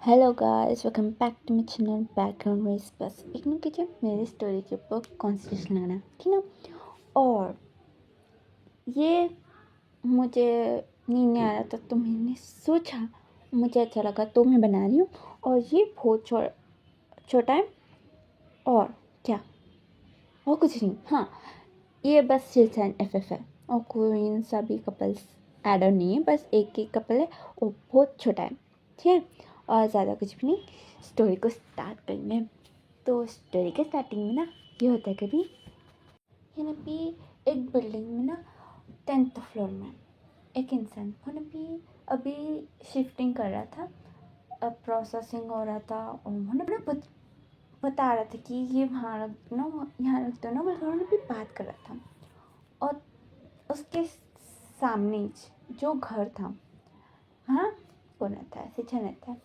Hello guys, welcome back to my channel background voice. बस ignore कीजिए मेरी story के ऊपर कॉन्सेंट्रेशन लगाना, ठीक ना। और ये मुझे नींद नहीं आ रहा था तो मैंने सोचा मुझे अच्छा लगा तो मैं बना रही हूँ। और ये बहुत छोटा है। और क्या, और कुछ नहीं। हाँ, ये बस चिल्स एंड एफ है और कोई सभी कपल्स एडर नहीं है, बस एक ही कपल है और बहुत छोटा है, ठीक है। और ज़्यादा कुछ भी नहीं, स्टोरी को स्टार्ट करेंगे। तो स्टोरी के स्टार्टिंग में ना ये होता है कभी ये ना भी एक बिल्डिंग में ना 10th फ्लोर में एक इंसान वो ना भी अभी शिफ्टिंग कर रहा था। अब प्रोसेसिंग हो रहा था और वो ना बता रहा था कि ये वहाँ रख ना, यहाँ रख दो ना, बल्कि उन्होंने भी बात कर रहा था। और उसके सामने जो घर था, हाँ, वो रहता है, ऐसे रहता है,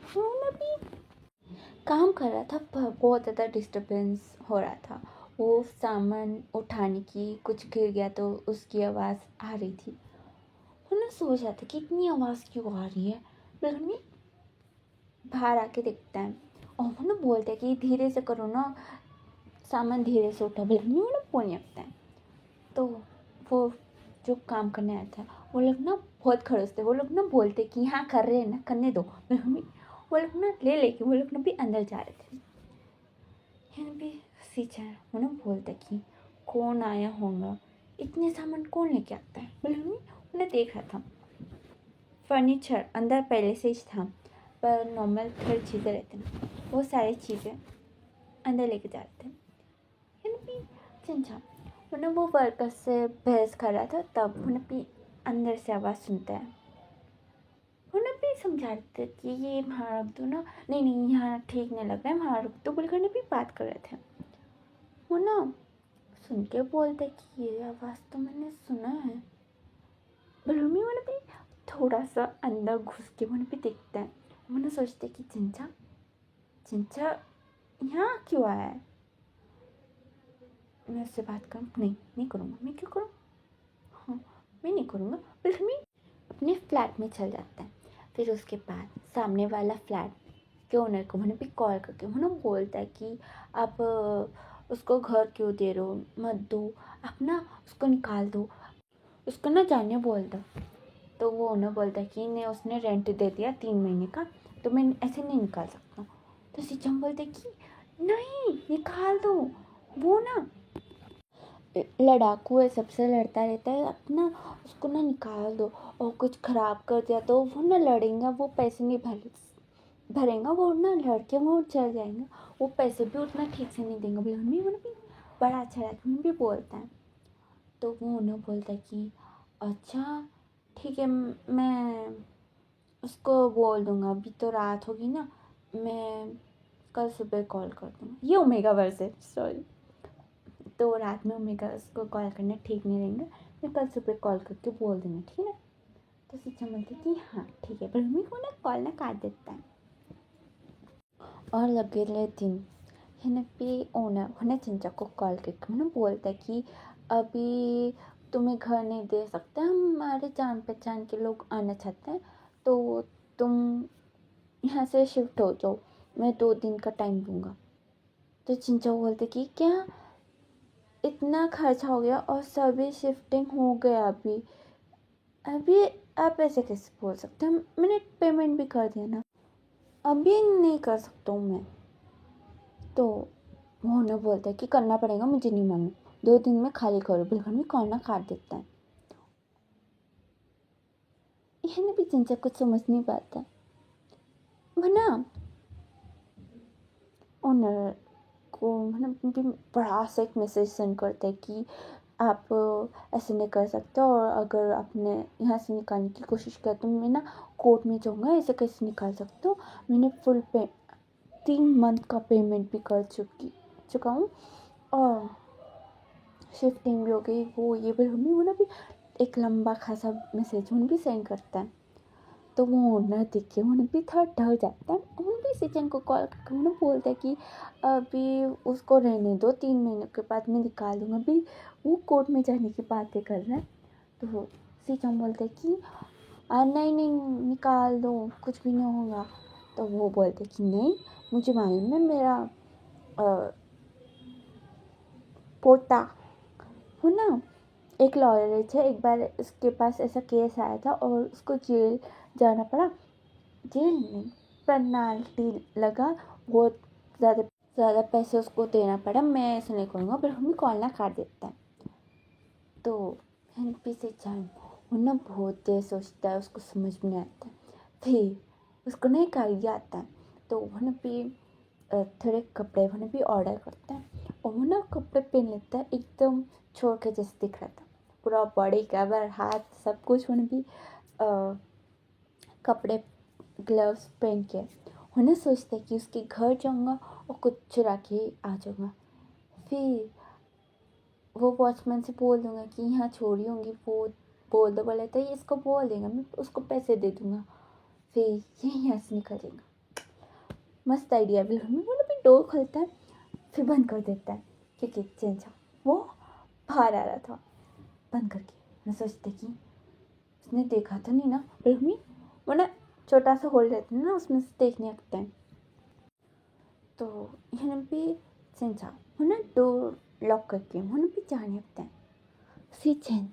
वो ना भी काम कर रहा था पर बहुत ज़्यादा डिस्टरबेंस हो रहा था। वो सामान उठाने की कुछ गिर गया तो उसकी आवाज़ आ रही थी। वो ना सोच रहा था कि इतनी आवाज़ क्यों आ रही है। बिल्कुल बाहर आके देखता है और वो ना बोलता है कि धीरे से करो ना, सामान धीरे से उठा। बिल्कुल वो ना पोने लगता है। तो वो जो काम करने आया था वो लोग ना बहुत खड़ूस थे। वो लोग ना बोलते कि हाँ कर रहे हैं ना, करने दो। बिल्कुल वो लोग ना ले लेके वो लोग ना भी अंदर जा रहे थे। यहाँ भी सीचर वो ना बोलता कि कौन आया होगा, इतने सामान कौन लेके आता है। बोले उन्हें देख रहा था। फर्नीचर अंदर पहले से ही था पर नॉर्मल हर चीज़ें रहती ना, वो सारी चीज़ें अंदर लेके जा रहे थे। यानी भी चिंचा उन्हें वो वर्कर से बहस कर रहा था, तब उन्हें भी अंदर से आवाज़ सुनता है। उन्हें भी समझा रहे थे कि ये वहाँ रख दो ना, नहीं नहीं यहाँ ठीक नहीं लग रहा है, वहाँ रख दो बोलकर भी बात कर रहे थे। वो ना सुन के बोलते कि ये आवाज़ तो मैंने सुना है। बलूमी मैंने भी थोड़ा सा अंदर घुस के मैंने भी देखता है। मैंने सोचते कि चिंचा चिंचा यहाँ क्यों आया है। मैं उससे बात करूँ? नहीं करूँगा। मैं क्यों करूँ? हाँ, मैं नहीं करूँगा। बलूमी अपने फ्लैट में चल जाता है। फिर उसके बाद सामने वाला फ्लैट के ओनर को मैंने भी कॉल करके उन्होंने बोलता है कि आप उसको घर क्यों दे रहे हो, मत दो, आप ना उसको निकाल दो, उसको ना जाने बोल दो। तो वो उन्हें बोलता है कि नहीं, उसने रेंट दे दिया 3 महीने का, तो मैं ऐसे नहीं निकाल सकता। तो सिचम बोलते कि नहीं निकाल दो, वो ना लड़ाकू है, सबसे लड़ता रहता है अपना, उसको ना निकाल दो। और कुछ ख़राब कर दिया तो वो ना लड़ेगा, वो पैसे नहीं भरेगा, वो ना लड़के वो चल जाएंगे, वो पैसे भी उतना ठीक से नहीं देंगे। बोले मम्मी भी बड़ा अच्छा लगता है, भी बोलता है। तो वो उन्हें बोलता है कि अच्छा ठीक है, मैं उसको बोल दूँगा, अभी तो रात होगी ना, मैं कल सुबह कॉल कर दूँगा। ये ओमेगा वर्स है, सॉरी। तो रात में ओमेगा उसको कॉल करना ठीक नहीं रहेंगे, मैं कल सुबह कॉल करके बोल दूँगा, ठीक है ना। तो सिचम बोलती कि हाँ ठीक है, पर मम्मी को ना कॉल ना काट देता है। और अगले दिन हिनपी ओनर उन्हें चिंचा को कॉल करके उन्हें बोलता है कि अभी तुम्हें घर नहीं दे सकते, हमारे जान पहचान के लोग आना चाहते हैं, तो तुम यहाँ से शिफ्ट हो जाओ, मैं 2 दिन का टाइम दूँगा। तो चिंचा बोलते कि क्या इतना खर्चा हो गया और सभी शिफ्टिंग हो गया, अभी अभी आप ऐसे कैसे बोल सकते हैं, मैंने पेमेंट भी कर दिया ना, अभी नहीं कर सकता हूँ मैं। तो वो उन्हें बोलता है कि करना पड़ेगा, मुझे नहीं मालूम, 2 दिन में खाली करो। बिल्कुल भी कॉर्नर काट देता है। यह भी चिंचा कुछ समझ नहीं पाता। वो ना ओनर को मतलब बड़ा सा एक मैसेज सेंड करता है कि आप ऐसे नहीं कर सकते, और अगर आपने यहाँ से निकालने की कोशिश किया तो मैं ना कोर्ट में जाऊँगा, ऐसे कैसे निकाल सकते हो, मैंने फुल 3 मंथ का पेमेंट भी कर चुका हूँ और शिफ्टिंग भी हो गई, वो ये भी हमें वो ना भी एक लंबा खासा मैसेज उन भी सेंड करता है। तो वो ओनर देख के उन्हें भी थोड़ा डर जाता है। उन भी सिचन को कॉल करके उन्हें बोलता है कि अभी उसको रहने दो, 3 महीने के बाद मैं निकाल दूँगा। अभी वो कोर्ट में जाने की बातें कर रहा है। तो वो सिचन बोलता है कि नहीं नहीं निकाल दो, कुछ भी नहीं होगा। तो वो बोलते कि नहीं, मुझे मालूम है, मेरा पोता हो ना, एक लॉयर है, एक बार उसके पास ऐसा केस आया था और उसको जेल जाना पड़ा। जेल नहीं, पेनल्टी लगा, बहुत ज़्यादा पैसे उसको देना पड़ा। मैं ऐसा नहीं करूँगा, पर हमें कॉल ना काट देता है। तो एनपी से जान वो ना बहुत देर सोचता है, उसको समझ में नहीं आता है। फिर उसको ना एक आइडिया आता है, तो वो ना भी थोड़े कपड़े वो भी ऑर्डर करता है और वो ना कपड़े पहन लेता है, एकदम छोड़ के जैसे दिख रहा था, पूरा बॉडी कवर, हाथ सब कुछ वो भी कपड़े ग्लव्स पहन के उन्हें सोचता है कि उसके घर जाऊँगा और कुछ चुरा के आ जाऊँगा। फिर वो वॉचमैन से बोल दूँगा कि यहाँ छोड़ी होंगी, वो बोल दो, बोले तो ये इसको बोल देगा, मैं उसको पैसे दे दूँगा, फिर ये यहाँ से निकल जाएगा। मस्त आइडिया। बिल्कुल वो भी डोर खोलता है, फिर बंद कर देता है क्योंकि चेंजा वो बाहर आ रहा था बंद करके। मैं सोचते कि उसने देखा तो नहीं ना, बिल्कुल वो ना छोटा सा होल रहता है ना, उसमें से देखने लगता है। तो यहाँ पे चेंजा वो ना डोर लॉक करके वो ना भी जाने लगता है। सी चैन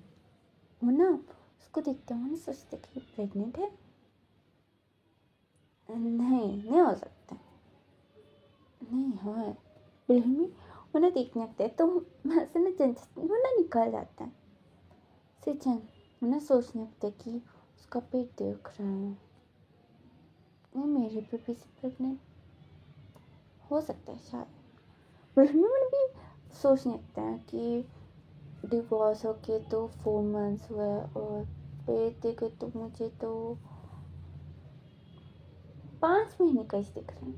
वो ना उसको देखते हैं, सोचते कि प्रेग्नेंट है। नहीं हो सकता, नहीं है बिल्कुल भी। वो ना देखने लगता है, तो वहाँ से ना वो ना निकल जाता है। सिचन वो ना सोचने लगता है कि उसका पेट देख रहा है, वो मेरे बेबी से प्रेग्नेंट हो सकता है शायद। बिल्कुल वो भी सोचने लगता है कि डिवोर्स हो के तो 4 मंथ्स हुआ है और पेट देखे तो मुझे तो 5 महीने का ही दिख रहे हैं,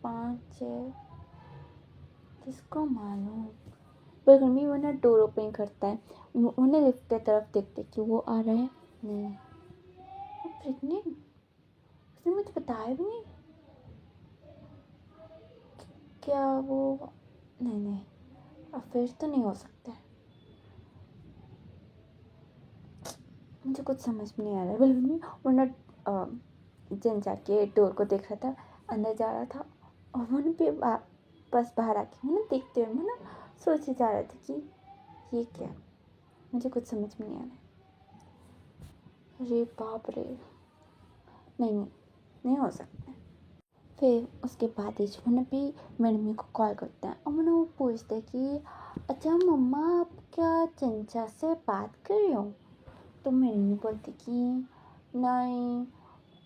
5 है, किसको मालूम। पर भी वो ना डोर ओपन करता है, उन्हें लिफ्ट की तरफ देखते कि वो आ रहा है। नहीं, वो प्रेग्नेंट, उसने मुझे बताया भी नहीं। क्या वो, नहीं अफेयर तो नहीं हो सकता है, मुझे कुछ समझ में नहीं आ रहा है। बिल्कुल भी वो ना जन जाके डोर को देख रहा था, अंदर जा रहा था और वो ना पे बस बाहर आके वो ना देखते हुए वो ना सोचे जा रहा था कि ये क्या, मुझे कुछ समझ में नहीं आ रहा है। अरे बाप रे, नहीं हो सकता है। फिर उसके बाद इशवन भी मम्मी को कॉल करता है और मैंने वो पूछते हैं कि अच्छा मम्मा, आप क्या चंचा से बात कर रहे हो? तो मम्मी बोलती कि नहीं,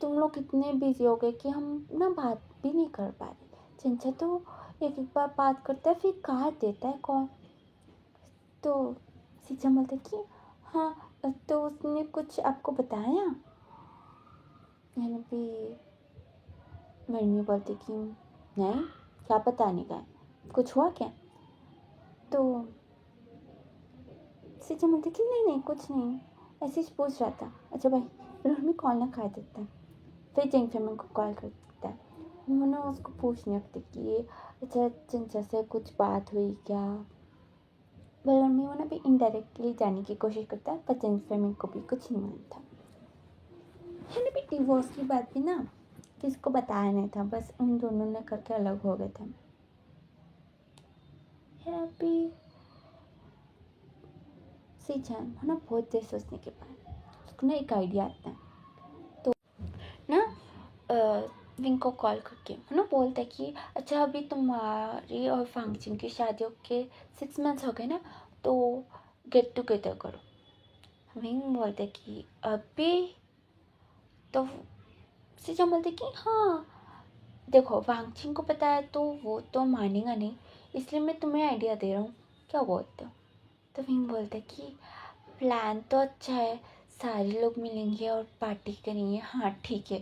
तुम लोग इतने बिजी हो गए कि हम ना बात भी नहीं कर पा रहे। चंचा तो एक बार बात करता है फिर काट देता है कॉल। तो सीचा बोलते कि हाँ, तो उसने कुछ आपको बताया? यानी भी मम्मी बोलती कि नहीं, क्या बताने का है, कुछ हुआ क्या? तो सीचा बोलती कि नहीं कुछ नहीं, ऐसे ही पूछ रहा था। अच्छा भाई, फिर हमें कॉल ना खा देता है। फिर जेंग मेरे को कॉल कर देता है, उन्होंने उसको पूछने लगती कि अच्छा चंचा से कुछ बात हुई क्या? बलरामी वो ना भी इनडायरेक्टली जाने की कोशिश करता है, पर जेंग मेरे को भी कुछ नहीं मालूम था। है ना भी डिवोर्स की बात भी ना किसको बताया नहीं था, बस उन दोनों ने करके अलग हो गए थे। हैप्पी सीजन है ना, बहुत देर सोचने के बाद उसको ना एक आइडिया आता है। तो ना विंग को कॉल करके है ना बोलता है कि अच्छा अभी तुम्हारी और फंक्शन की शादियों के 6 मंथ्स हो गए ना, तो गेट टुगेदर करो। विंग बोलते कि अभी तो सीजन बोलते कि हाँ देखो, वांगचिंग को पता है तो वो तो मानेगा नहीं, इसलिए मैं तुम्हें आइडिया दे रहा हूँ, क्या बोलते हो? तो विंग बोलते कि प्लान तो अच्छा है, सारे लोग मिलेंगे और पार्टी करेंगे, हाँ ठीक है।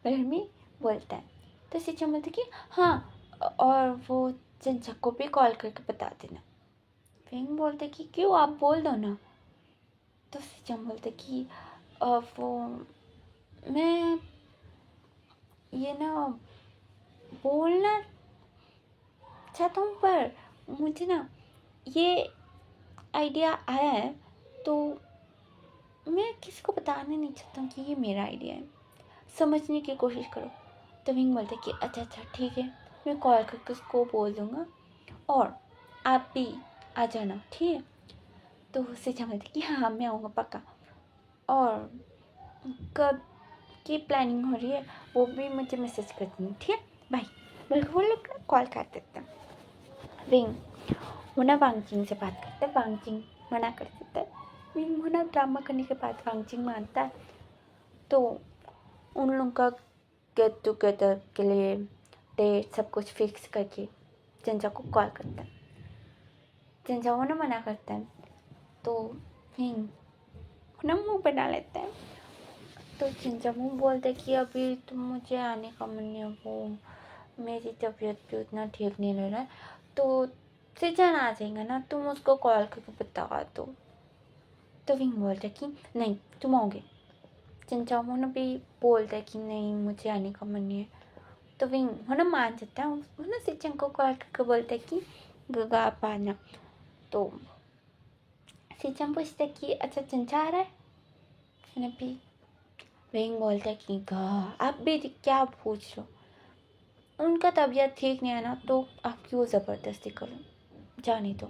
पर हमें बोलता है तो सिचम बोलते कि हाँ, और वो चंचक को भी कॉल करके बता देना। विंग बोलते कि क्यों, आप बोल दो ना। तो सिचम बोलते कि वो मैं ये ना बोलना चाहता हूँ, पर मुझे ना ये आइडिया आया है, तो मैं किसी को बताना नहीं चाहता हूँ कि ये मेरा आइडिया है, समझने की कोशिश करो। तो विंग बोलते कि अच्छा अच्छा ठीक है, मैं कॉल करके उसको बोल दूँगा और आप भी आ जाना, ठीक है। तो सिचा बोलते कि हाँ मैं आऊँगा पक्का, और कब की प्लानिंग हो रही है वो भी मुझे मैसेज कर देना, ठीक है, बाय। बल्कि वो लोग कॉल कर देते हैं। विंग मुना वांगचिंग से बात करता है, वांगचिंग मना कर देता है। विंग मुना ड्रामा करने के बाद वांगचिंग मानता है। तो उन लोगों का गेट टुगेदर के लिए डेट सब कुछ फिक्स करके चंचा को कॉल करता है। चंचा वो ना मना करता है, तो विंग ना मुँह बना लेता है। तो चंचा मुँह बोलता है कि अभी तुम मुझे आने का मन नहीं है, वो मेरी तबीयत भी उतना ठीक नहीं रह रहा है, तो सिजन आ जाएगा ना, तुम उसको कॉल करके बता दो। तो विंग बोलता है कि नहीं तुम आओगे। चंचा मुँह भी बोलता है कि नहीं मुझे आने का मन नहीं है। तो विंग ना मान जाता है, वो ना सिजन को कॉल करके बोलता है कि गगा आप आना। तो सिजन पूछता है कि अच्छा चंचा आ रहा है ना भी। विंग बोलता है कि गा आप भी क्या पूछ रहे हो, उनका तबीयत ठीक नहीं है ना, तो आप क्यों ज़बरदस्ती करो, जाने दो।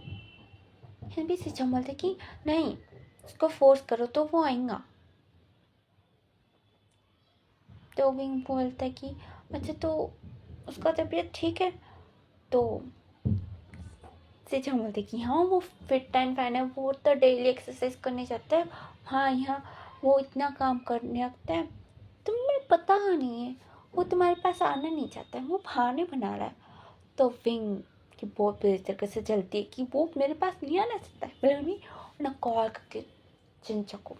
फिर भी सिचम बोलते कि नहीं उसको फोर्स करो तो वो आएगा। तो विंग बोलता है कि अच्छा तो उसका तबीयत ठीक है। तो सिचम बोलते कि हाँ वो फिट एंड फाइन है, वो तो डेली एक्सरसाइज करने जाता है, हाँ यहाँ वो इतना काम करने लगता है, तुम्हें पता नहीं है, वो तुम्हारे पास आना नहीं चाहता है, वो बहाने बना रहा है। तो विंग की बहुत बुरी तरीके से जलती है कि वो मेरे पास नहीं आना चाहता है, बोले नहीं ना कॉल करके चिंचा को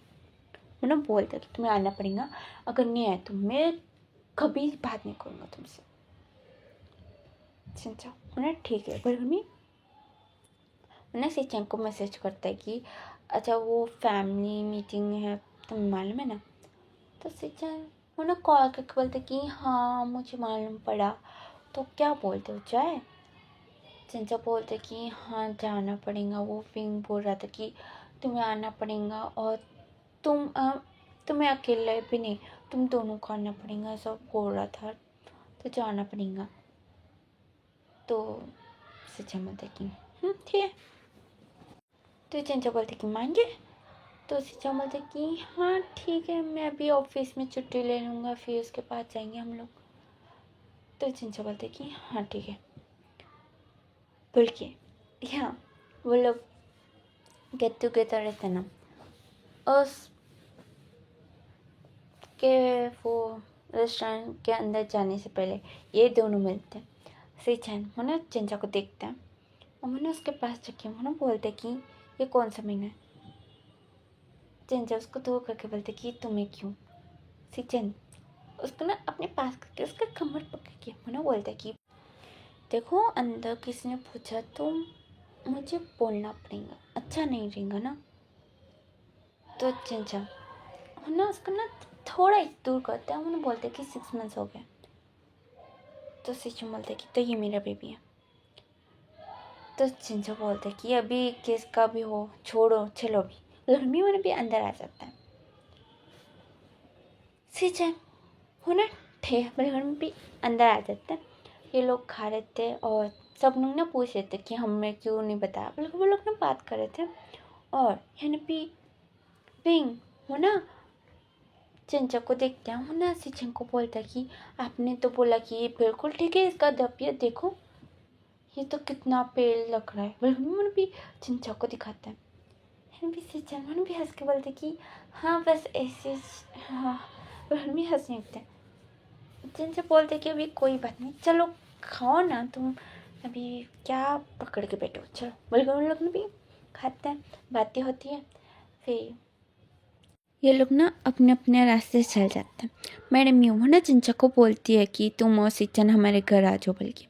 मैं बोलता कि तुम्हें आना पड़ेगा, अगर नहीं आए तो मैं कभी बात नहीं करूँगा तुमसे। चिंचा मैंने ठीक है, बोले नहीं मैंने सिचन को मैसेज करता है कि अच्छा वो फैमिली मीटिंग है तुम्हें मालूम है ना। तो सिचन वो ना कॉल करके बोलते कि हाँ मुझे मालूम पड़ा, तो क्या बोलते हो जाए। चिंचा बोलते कि हाँ जाना पड़ेगा, वो विंग बोल रहा था कि तुम्हें आना पड़ेगा और तुम्हें अकेले भी नहीं तुम दोनों को आना पड़ेगा, ऐसा बोल रहा था, तो जाना पड़ेगा। तो सिचा बोलते कि ठीक है। तो चिंचा बोलते कि मान गए। तो सिचा बोलते कि हाँ ठीक है, मैं अभी ऑफिस में छुट्टी ले लूँगा, फिर उसके बाद जाएंगे हम लोग। तो चिंचा बोलते कि हाँ ठीक है। बोल के हाँ वो लोग गेट टुगेदर रहते ना, उस के वो रेस्टोरेंट के अंदर जाने से पहले ये दोनों मिलते हैं। सिचन मुना चिंचा को देखता है और मुना उसके पास जाके मुना बोलते कि ये कौन सा महीना है। चिंचा उसको दो करके बोलते कि तुम्हें क्यों। सिचन उसको ना अपने पास करके उसका कमर पकड़ के मुना बोलता कि देखो अंदर किसी ने पूछा तो मुझे बोलना पड़ेगा, अच्छा नहीं रहेगा ना। तो चिंचा मुना उसको ना थोड़ा एक दूर करता है, मुना बोलते कि 6 मंथ्स हो गए। तो सिचन बोलते कि तो ये मेरा बेबी है। तो चिंचो बोलते कि अभी किसका भी हो छोड़ो चलो भी, लड़मी वाले भी अंदर आ जाता है। सिचन हो ना थे बड़े में भी अंदर आ जाते हैं। ये लोग खा रहे थे और सब लोग ना पूछ रहे थे कि हमें क्यों नहीं बताया, बल्कि वो लोग ना बात कर रहे थे। और यहाँ भी पिंग हो ना चिंचा को देखते हैं, हो ना सिचन को बोलता कि आपने तो बोला कि ये बिल्कुल ठीक है, इसका तबीयत देखो ये तो कितना पेल लग रहा है, बल्कि मन भी चिंचा को दिखाता है। फिर भी सिचन मन भी हंस के बोलते कि हाँ बस ऐसे हाँ, मन भी हंसने लगते हैं। चिंचा बोलते कि अभी कोई बात नहीं, चलो खाओ ना तुम, अभी क्या पकड़ के बैठो, चलो। बल्कि उन लोग भी खाते हैं, बातें होती है, फिर ये लोग ना अपने अपने रास्ते से चल जाते हैं। मैडम यूँ ना चिंचा को बोलती है कि तुम और सिचन हमारे घर आ जाओ, बल्कि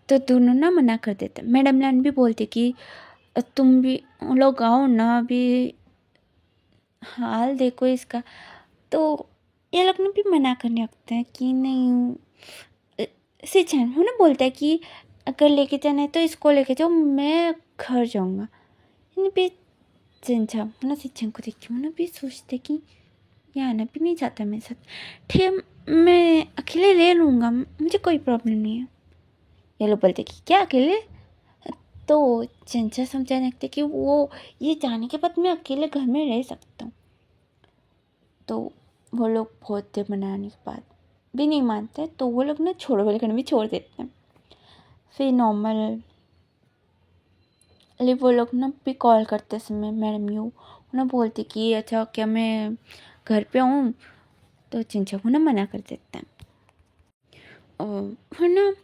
तो दोनों ना मना कर देते। मैडम लान भी बोलती कि तुम भी लोग आओ ना, अभी हाल देखो इसका। तो ये लोग ने भी मना करने लगते हैं कि नहीं। सिचन वो ना बोलता है कि अगर लेके जाना है तो इसको लेके जाओ, मैं घर जाऊँगा। भी चिंचा ना शिक्षण को देखी ना भी सोचते कि ये आना भी नहीं चाहता मेरे साथ। ठीक है मैं अकेले ले लूँगा, मुझे कोई प्रॉब्लम नहीं है। ये लोग बोलते कि क्या अकेले? तो चिंचा समझाने लगते कि वो ये जाने के बाद मैं अकेले घर में रह सकता हूँ। तो वो लोग बहुत देर मनाने के बाद भी नहीं मानते, तो वो लोग ना छोड़ो वाले करना भी छोड़ देते हैं। फिर नॉर्मल वो लोग ना भी कॉल करते समय मैडम यू ना बोलती कि अच्छा क्या मैं घर पे आऊँ, तो चिंचा को ना मना कर देता है। और वो ना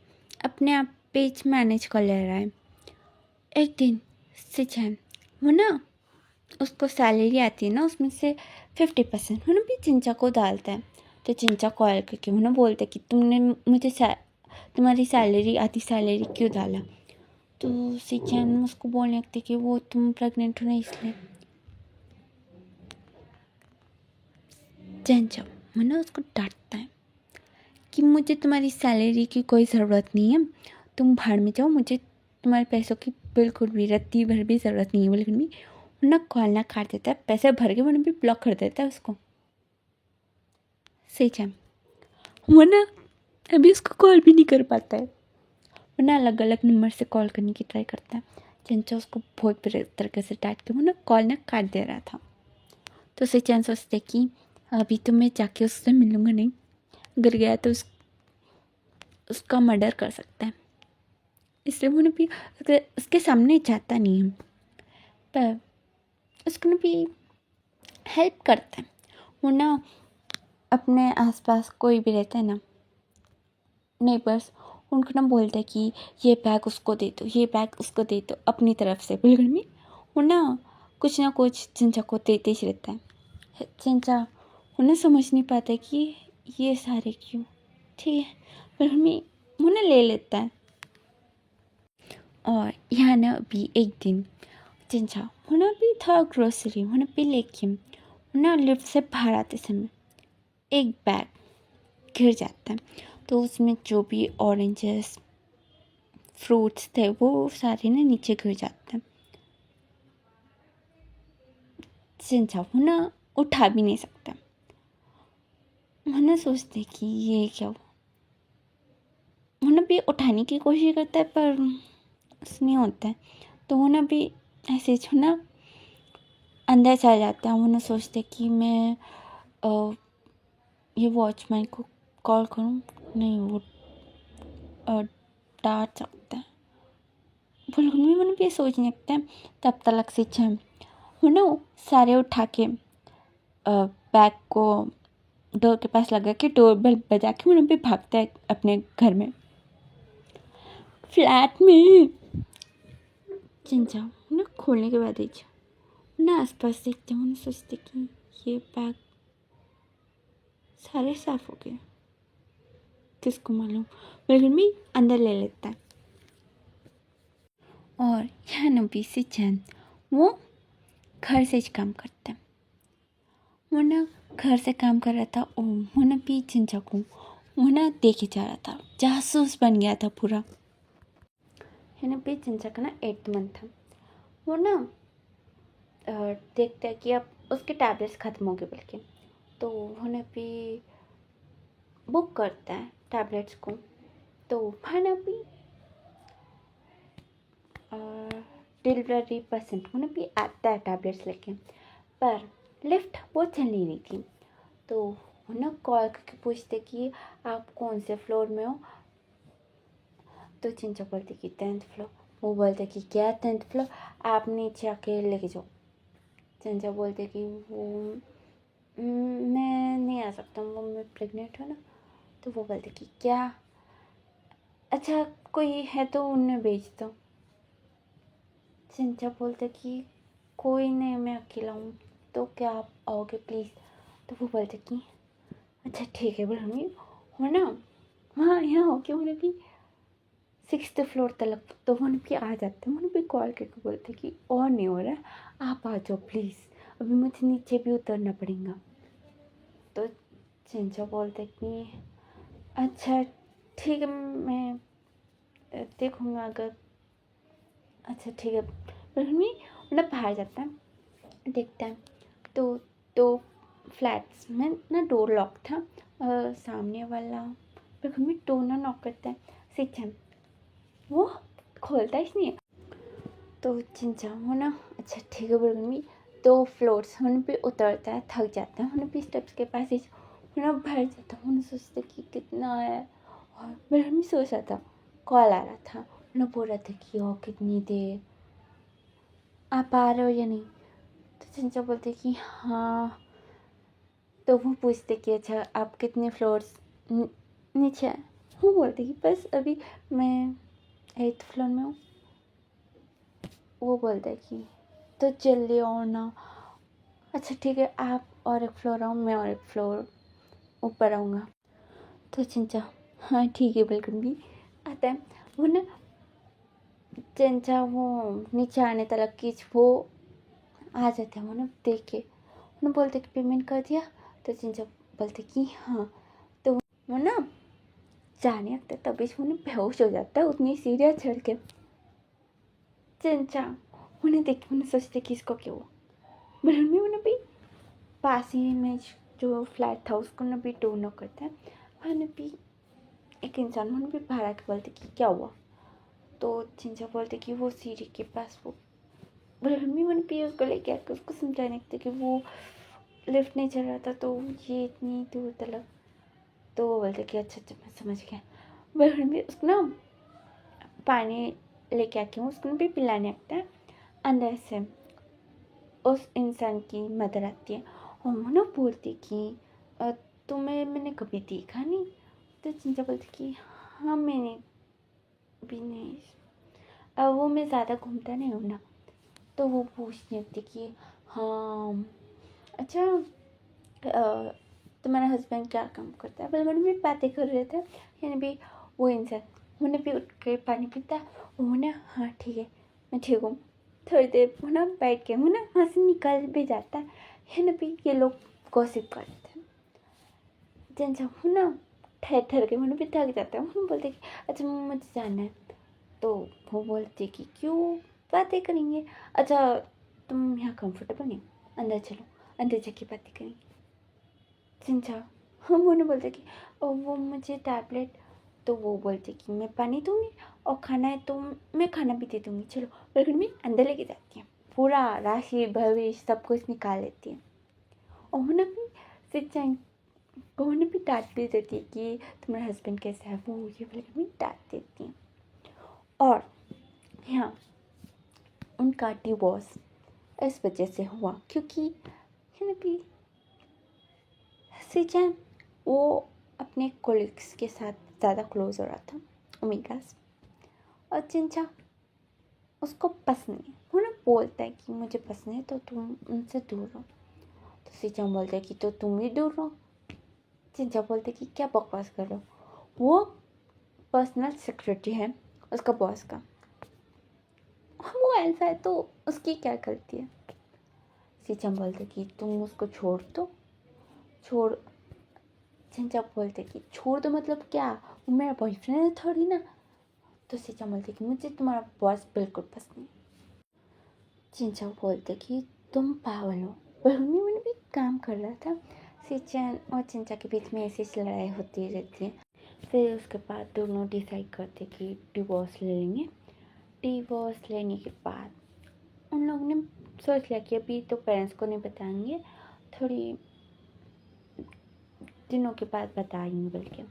अपने आप पेज मैनेज कर ले रहा है। एक दिन सिचन वो ना उसको सैलरी आती है ना, उसमें से 50% वो ना भी चिंचा को डालता है। तो चिंचा कॉल करके वो ना बोलते कि तुमने मुझे तुम्हारी सैलरी आधी सैलरी क्यों डाला? तो सिचन उसको बोलने लगते कि वो तुम प्रेग्नेंट हो ना इसलिए। चिंचा वो ना उसको डांटता है कि मुझे तुम्हारी सैलरी की कोई ज़रूरत नहीं है, तुम भाड़ में जाओ, मुझे तुम्हारे पैसों की बिल्कुल भी रत्ती भर भी ज़रूरत नहीं है। लेकिन भी ना कॉल ना काट देता है, पैसे भर के वो भी ब्लॉक कर देता है उसको। सही है वो ना अभी उसको कॉल भी नहीं कर पाता है, वो ना अलग अलग नंबर से कॉल करने की ट्राई करता है। चंचा उसको बहुत बुरे तरीके से डांट के वो ना कॉल ना काट दे रहा था। तो सिचन सोचते कि अभी तो मैं जाके उससे मिलूँगा नहीं, अगर गया तो उसका मर्डर कर सकता है, इसलिए वो ना भी उसके सामने जाता नहीं है, पर उसको ना भी हेल्प करता है। वो ना अपने आसपास कोई भी रहता है ना नेबर्स, उनको ना बोलते हैं कि ये बैग उसको दे दो, ये बैग उसको दे दो, अपनी तरफ से बिल्कुल में वो ना कुछ चिंचा को देते ही रहता है। चिंचा वो ना समझ नहीं पाता कि ये सारे क्यों, ठीक है बिल्कुल में वो ना ले लेता है। और यहाँ ना अभी एक दिन चिंचा वो ना भी था ग्रोसरी वो ना भी लेके वो ना लिफ्ट से बाहर आते समय एक बैग गिर जाता है, तो उसमें जो भी ऑरेंजेस फ्रूट्स थे वो सारे ना नीचे गिर जाते हैं। चिंचा वो ना उठा भी नहीं सकता, वो ना सोचते कि ये क्या हो, वो ना भी उठाने की कोशिश करता है पर उससे नहीं होता है। तो वो ना भी ऐसे जो ना अंदर चला जाता है। वो ना सोचते कि मैं ये वॉचमैन को कॉल करूं, नहीं वो डांट सकता है, बिल्कुल भी मैंने भी सोचने लगता है। तब तक से वो ना सारे उठा के बैग को डोर के पास लगा के डोर बेल बजा के वो भी भागता है अपने घर में, फ्लैट में। चिंचा ना खोलने के बाद ना आसपास देखते हैं, सोचते कि ये बैग सारे साफ हो गए, किसको मालूम, लेकिन भी अंदर ले लेता है। और यह नबी से चैन वो घर से काम करता है। वो ना घर से काम कर रहा था और वो ना भी चिंचा को वो ना देखे जा रहा था, जासूस बन गया था पूरा। है ना भी चिंचा का ना 8th मंथ था। वो ना देखता है कि अब उसके टैबलेट्स ख़त्म हो गए, बल्कि तो वो ना भी बुक करता है टैबलेट्स को। तो वह ना भी डिलीवरी पर्सन वो ना भी आता है टैबलेट्स लेके, पर लिफ्ट वो चल नहीं रही थी। तो वो ना कॉल करके पूछते कि आप कौन से फ्लोर में हो? तो चिंचा बोलती कि 10th फ्लोर। वो बोलते कि क्या 10th फ्लोर, आप नीचे आके लेके जाओ। चिंचा बोलते कि वो मैं नहीं आ सकता, वो मैं प्रेग्नेंट हूँ ना। तो वो बोलते कि क्या, अच्छा कोई है तो उन्हें भेज दो। चिंचा बोलते कि कोई नहीं, मैं अकेला हूँ, तो क्या आप आओगे प्लीज़? तो वो बोलते कि अच्छा ठीक है, बोल हो ना हाँ यहाँ हो क्या, उन्हें भी 6th फ्लोर तक। तो वो भी आ जाते हैं, उन्हें भी कॉल करके बोलते कि और नहीं हो रहा है, आप आ जाओ प्लीज़, अभी मुझे नीचे भी उतरना पड़ेगा। तो चिंचा बोलते कि अच्छा ठीक है, मैं देखूँगा अगर, अच्छा ठीक है। फिर उन्हें बाहर जाता है देखते हैं तो दो फ्लैट्स में ना डोर लॉक था और सामने वाला बिल्कुल भी डोर ना नॉक करता है सिचन वो खोलता ही नहीं है। तो चिंचा वो ना अच्छा ठीक है बिल्कुल भी 2 फ्लोर्स उन पे उतरता है, थक जाता है उन पे स्टेप्स के पास ही वो ना भर जाता है। उन्हें सोचते कि कितना है और बिल्कुल भी सोच रहा था कॉल आ रहा था उन्हें बोल रहा था कि और कितनी देर आप आ रहे हो या नहीं। तो चिंचा बोलते कि हाँ। तो वो पूछते कि अच्छा आप कितने फ्लोर्स नीचे हैं। वो बोलते कि बस अभी मैं 8th फ्लोर में हूँ। वो बोलता है कि तो जल्दी और ना। अच्छा ठीक है आप और एक फ्लोर आओ मैं और एक फ्लोर ऊपर आऊँगा। तो चिंचा हाँ ठीक है बिल्कुल भी आता है। वो ना चिंचा वो नीचे आने तक की वो आ जाते हैं वो ना देख के उन्हें बोलते कि पेमेंट कर दिया। तो चिंचा बोलते कि हाँ। तो वो ना जाने लगता है तभी वो ना बेहोश हो जाता है उतनी सीढ़ियाँ चढ़ के। चिंचा उन्हें देख के उन्हें सोचते कि इसको क्यों बिल्कुल भी उन्हें भी पास ही में जो फ्लैट था उसको ना भी टोन करता है। वहाँ भी एक इंसान उन्हें भी बाहर आके बोलते कि क्या हुआ। तो चिंचा बोलते कि वो सीढ़ी के पास वो बिल्कुल मन भी उसको लेके आके उसको समझाने लगते कि वो लिफ्ट नहीं चल रहा था तो ये इतनी दूर तक। तो वो बोलते कि अच्छा अच्छा मैं समझ गया। बिल्कुल भी उसको ना पानी लेके आके उसको भी पिलाने लगता है। अंदर से उस इंसान की मदर आती है और वो ना बोलती कि तुम्हें मैंने कभी देखा नहीं। तो चिंचा बोलती कि हाँ मैंने भी नहीं वो मैं ज़्यादा घूमता नहीं हूँ ना। तो वो पूछने लगती कि हाँ अच्छा तुम्हारा हस्बैंड क्या काम करता है। बल मैंने भी बातें कर रहे थे यानी भी वो इंसान मैंने भी उठ कर पानी पीता वो ना हाँ ठीक है मैं ठीक हूँ। थोड़ी देर वो ना बैठ के वो ना वहाँ से निकल भी जाता है यानी भी ये लोग गॉसिप कर रहे थे। जन जब वो ना ठहर ठहर के मैंने भी थक जाता है वो बोलते कि अच्छा मुझे जाना है। तो वो बोलते कि क्यों बातें करेंगे। अच्छा तुम यहाँ कंफर्टेबल नहीं अंदर चलो अंदर जाके बातें करेंगे। चिंचा हम उन्हें बोलते कि वो मुझे टैबलेट। तो वो बोलते कि मैं पानी दूँगी और खाना है तो मैं खाना भी दे दूँगी चलो। लेकिन मैं अंदर लेके जाती हैं पूरा राशि भविष्य सब कुछ निकाल लेती है। और उन्हें भी सिंचाई को उन्हें भी डांट भी देती है कि तुम्हारा हस्बैंड कैसा है वो ये बोले भी डांट देती हैं। और हाँ उनका डिवोर्स इस वजह से हुआ क्योंकि है भी सिंचाई वो अपने कोलिग्स के साथ ज़्यादा क्लोज हो रहा था ओमेगास। और चिंचा उसको पसंद नहीं वो ना बोलता है कि मुझे पसंद है तो तुम उनसे दूर रहो। तो सिंचा बोलता है कि तो तुम भी दूर रहो। चिंचा बोलते कि क्या बकवास कर रहे हो वो पर्सनल सेक्रेटरी है उसका बॉस का। वो ऐसा है तो उसकी क्या गलती है। सिंचा बोलते कि तुम उसको छोड़ दो छोड़। चिंचा बोलते कि छोड़ दो मतलब क्या वो मेरा बॉयफ्रेंड है थोड़ी ना। तो सिंचा बोलते कि मुझे तुम्हारा बॉस बिल्कुल पसंद नहीं। चिंचा बोलते कि तुम पागल हो पर मैंने भी काम कर रहा था। सिंचन और चिंचा के बीच में ऐसी लड़ाई होती रहती है। फिर उसके बाद दोनों डिसाइड करते कि डिवोर्स ले लेंगे। डिवोर्स लेने के बाद उन लोगों ने सोच लिया कि अभी तो पेरेंट्स को नहीं बताएंगे थोड़ी दिनों के बाद बताएंगे बल्कि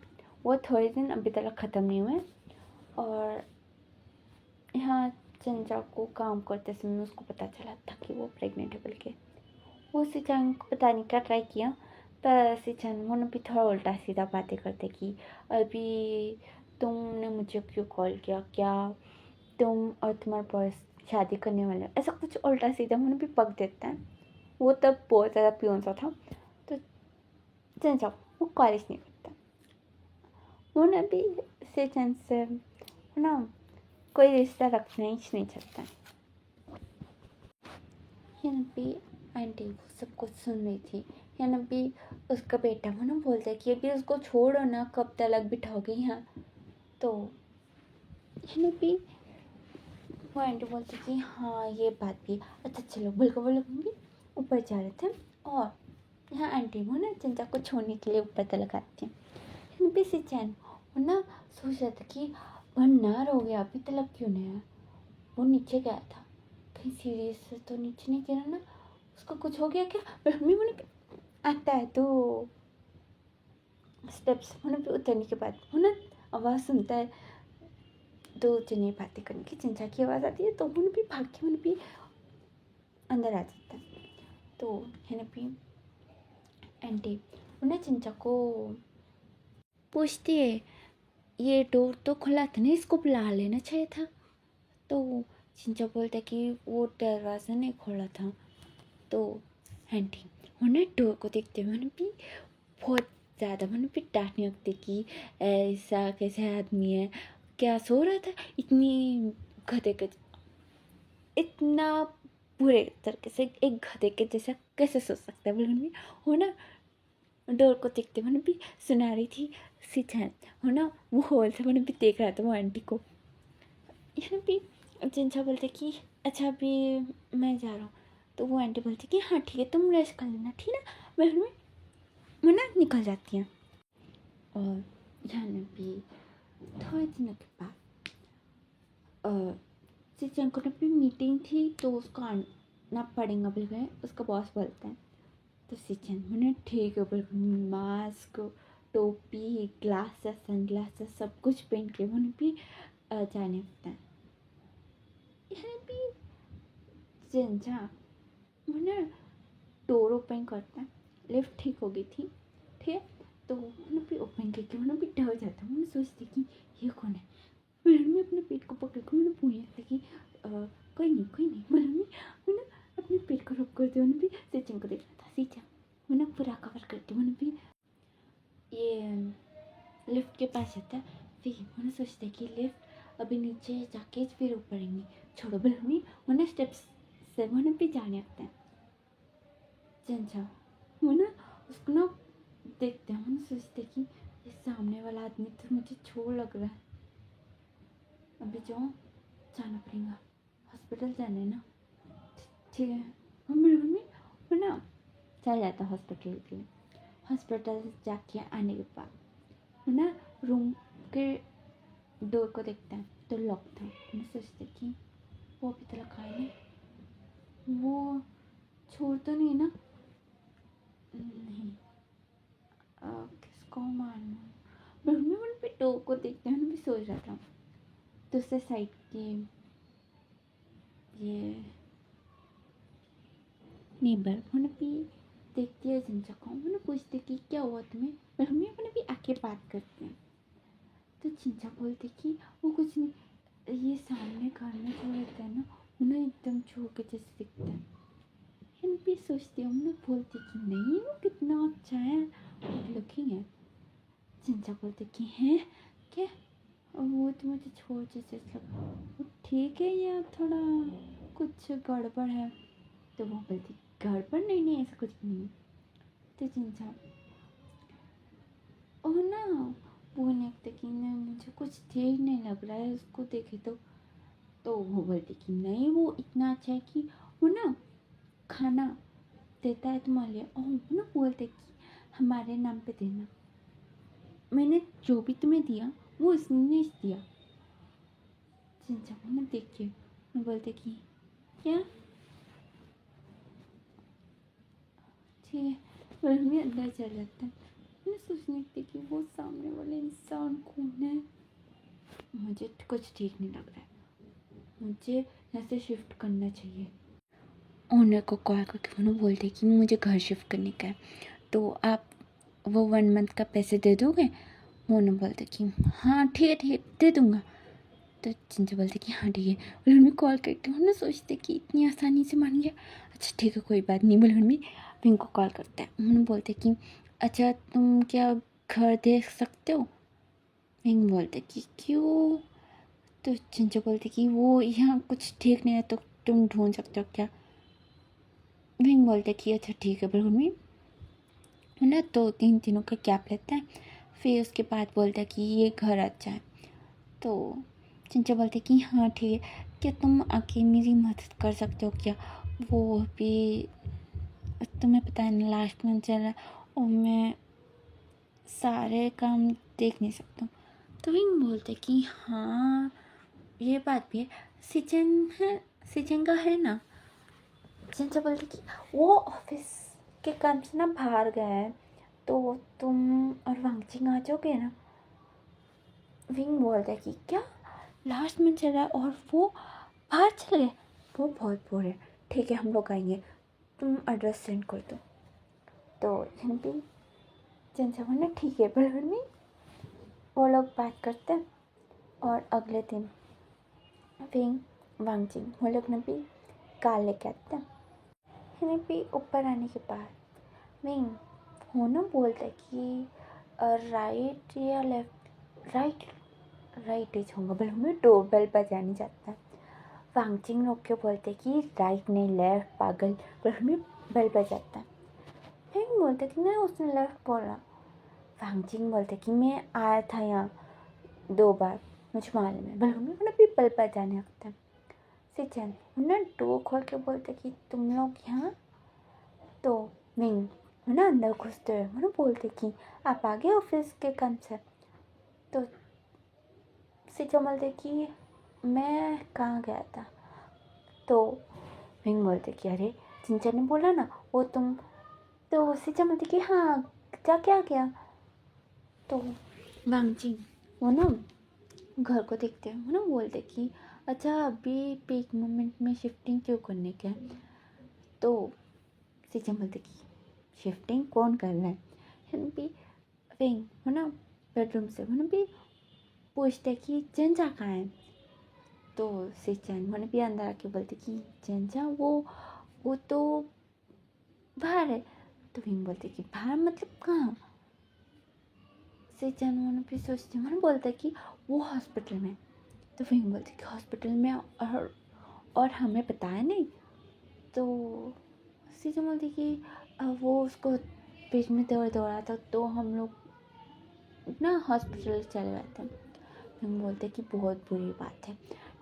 वो थोड़े दिन अभी तक ख़त्म नहीं हुए। और यहाँ चिंचा को काम करते समय उसको पता चला था कि वो प्रेग्नेंट है बल्कि वो सिंचान को बताने का ट्राई किया पर सिंचान उन्होंने भी थोड़ा उल्टा सीधा बातें करते कि अभी तुमने मुझे क्यों कॉल किया क्या तुम और तुम्हारा बॉयस शादी करने वाले हो ऐसा कुछ उल्टा सीधा उन्होंने भी पक देता है। वो तब बहुत ज़्यादा प्योन सा था। तो चिंचा वो कॉलेज नहीं करता उन्होंने भी सिंचान से है ना कोई रिश्ता रखना ही नहीं चाहता। भी आंटी वो सब कुछ सुन रही थी। भी उसका बेटा वो ना बोलता है कि अभी उसको छोड़ो ना कब तक बिठाओगे यहाँ। तो भी वो आंटी बोलती कि हाँ ये बात भी अच्छा चलो बिल्कुल बोलो भी ऊपर जा रहे थे और यहाँ आंटी वो ना चंचा को छोड़ने के लिए ऊपर तलक आती है। फिर भी सिंचन वो ना सोच रहा था कि भंडार हो गया, अभी तलक क्यों नहीं आया। वो नीचे गया था, कहीं सीढ़ी से तो नीचे नहीं गिरा ना, उसको कुछ हो गया क्या। मम्मी मैंने आता है तो स्टेप्स मैंने भी उतरने के बाद वो ना आवाज़ सुनता है तो चने बातें करने की चंचा की आवाज़ आती है, तो मैंने भी भाग के मैंने भी अंदर आ जाता है। तो है भी आंटी उन्हें चंचा को पूछती है ये डोर तो खुला था ना, इसको बुला लेना चाहिए था। तो चिंचा बोलता है कि वो दरवाज़ा नहीं खोला था। तो आंटी उन्हें डोर को देखते हुए भी बहुत ज़्यादा मैंने भी डांटने लगती कि ऐसा कैसे आदमी है, क्या सो रहा था इतनी गधे के, इतना बुरे तरीके से एक गधे के जैसा कैसे सोच सकता है। बोले वो ना डोर को देखते मैंने भी सुना रही थी सिंचन हो ना, वो होल से मैंने भी देख रहा था वो आंटी को। यहाँ भी चिंचा बोलते कि अच्छा अभी मैं जा रहा हूँ। तो वो आंटी बोलती कि हाँ ठीक है तुम रेस्ट कर लेना, ठीक है ना। बहन में वो ना निकल जाती हैं। और यहाँ भी थोड़े दिनों के बाद सिंचन को भी मीटिंग थी तो उसको आना पड़ेगा बोल गए, उसका बॉस बोलता है। तो सिंचन मैंने ठीक है बोल, मास्क टोपी ग्लासेस सनग्लासेस सब कुछ पहन के मैंने भी जाने लगता है। यहाँ भी चिंचा मैंने डोर ओपन करता है, लिफ्ट ठीक हो गई थी, ठीक है। तो मैंने भी ओपन करके मैंने भी डर जाता हूँ, मैंने सोचती कि ये कौन है। मैं अपने पेट को पकड़ कर मैंने पूछा था कि कोई नहीं मैंने अपने पेट को रब करते मैंने भी सिंचन को देखा था। सिंचन मैंने पूरा कवर करती मैंने भी ये लिफ्ट के पास जाता है। फिर मैंने सोचते कि लिफ्ट अभी नीचे जाके फिर ऊपर आएंगे, छोड़ो बलूनी मैंने स्टेप्स से मैंने भी जाने लगता है। चंचा वो ना उसको ना देखते हैं, मैंने सोचते कि ये सामने वाला आदमी तो मुझे छोड़ लग रहा है, अभी जाओ जाना पड़ेगा, हॉस्पिटल जाना है ना, ठीक है। मम्मी वो ना चल जाता हॉस्पिटल के लिए। हॉस्पिटल जाके आने के बाद वो ना रूम के डोर को देखता है तो लॉक था। मैं सोचते कि वो अभी तक आए नहीं, वो छोड़ तो नहीं ना, नहीं किसको मारना। मम्मी उन पे डोर को देखते हैं भी सोच रहा था। दूसरे साइड की ये नेबर मैंने भी देखती है जिनसा को, मैंने पूछती कि क्या हुआ तुम्हें। मम्मी अपने भी आके बात करते हैं। तो चिंचा बोलती कि वो कुछ नहीं, ये सामने घर में जो रहता है ना उन्हें एकदम छू के जैसे दिखता है। इन भी सोचती हूँ, मैं बोलती कि नहीं वो कितना अच्छा है, गुड लुकिंग है। चिंचा बोलती कि हैं क्या, वो तो मुझे छोड़ जैसे लगा, वो ठीक है या थोड़ा कुछ गड़बड़ है। तो वो बोलती गड़बड़ नहीं ऐसा कुछ भी नहीं। तो चिंचा और ना बोलने लगते कि नहीं मुझे कुछ ठीक नहीं लग रहा है उसको देखे तो वो बोलती कि नहीं वो इतना अच्छा है कि वो ना खाना देता है तुम्हारे लिए, और वो ना बोलते कि हमारे नाम पे देना, मैंने जो भी तुम्हें दिया वो उसने दिया। चिंचा मैंने देख के मैं बोलते कि क्या ठीक है, और हमें अंदर चल जाता है। मैं सोचने लगती कि वो सामने वाले इंसान कौन है। मुझे कुछ ठीक नहीं लग रहा है, मुझे यहाँ से शिफ्ट करना चाहिए। ओनर को कॉल करके उन्होंने बोलते कि मुझे घर शिफ्ट करने का है, तो आप वो 1 मंथ का पैसे दे दोगे। ओनर बोलते कि हाँ ठीक है दे दूँगा। तो चिंचा बोलते कि हाँ ठीक है। बोले उन्हें कॉल करके उन्होंने सोचते कि इतनी आसानी से मान गया, अच्छा ठीक है कोई बात नहीं। बोले उन्हें विंग को कॉल करता है, उन्होंने बोलते कि अच्छा तुम क्या घर देख सकते हो। विंग बोलते कि क्यों। तो चिंचा बोलते कि वो यहाँ कुछ ठीक नहीं है तो तुम ढूंढ सकते हो क्या। विंग बोलते कि अच्छा ठीक है। बोले उन्हें ना 2-3 दिनों का गैप लेता है, फिर उसके बाद बोलता है कि ये घर अच्छा है। तो चिंचा बोलते कि हाँ ठीक है, क्या तुम आके मेरी मदद कर सकते हो क्या, वो भी तुम्हें पता है ना लास्ट मंथ चल रहा है और मैं सारे काम देख नहीं सकता। तो विंग बोलते कि हाँ ये बात भी है, सिचन का है ना। जिनसे बोलते कि वो ऑफिस के काम से ना बाहर गया है, तो तुम और वांगचिंग आ जाओगे ना। विंग बोलता है कि क्या लास्ट में चल रहा है और वो बाहर चले गए, वो बहुत बोर है। ठीक है हम लोग आएंगे, तुम एड्रेस सेंड कर दो। तो जिनकी जिनसे बोलना ठीक है बराबर में वो लोग बात करते हैं। और अगले दिन विंग वांगचिंग वो लोग ने भी कार लेके आते हैं। इन्हें भी ऊपर आने के बाद विंग वो ना बोलता है कि राइट या लेफ्ट, राइट ही होगा बोले हमें डोर बेल बजाने जाता है। वांगचिंग रोक के बोलते कि राइट नहीं लेफ्ट पागल, पर हमें बेल बजाता है। फिर बोलते कि नहीं उसने लेफ्ट बोला। वांगचिंग बोलते कि मैं आया था यहाँ 2 बार, मुझे मालूम है, बल्कि उन्हें भी बेल बजाने लगता है। सिचन उन्हें डोर खोल के बोलते कि तुम लोग यहाँ। तो विंग उन्हें अंदर घुसते हुए उन्हें बोलते कि आप आ गए ऑफिस के काम से। तो सिचन बोलते कि मैं कहाँ गया था। तो विंग बोलते कि अरे चिंचा ने बोला ना वो तुम। तो सिचन बोलते कि हाँ क्या क्या गया। तो वांगचिंग वो ना घर को देखते हैं, वो ना बोलते कि अच्छा अभी पीक मोमेंट में शिफ्टिंग क्यों करने का है। तो सिचन बोलते कि शिफ्टिंग कौन कर रहा है। फिर भी विंग वो ना बेडरूम से वो ना भी पूछते कि चिंचा कहाँ है। तो सिचन वो भी अंदर आके बोलते कि चिंचा वो तो बाहर है। तो विंग बोलते कि बाहर मतलब कहाँ। सिचन वो भी सोचते मन बोलता कि वो हॉस्पिटल में। तो विंग बोलते कि हॉस्पिटल में और हमें पता है नहीं। तो सिचन बोलती कि वो उसको पेट में दर्द हो रहा था तो हम लोग ना हॉस्पिटल चले गए थे। विंग बोलते कि बहुत बुरी बात है,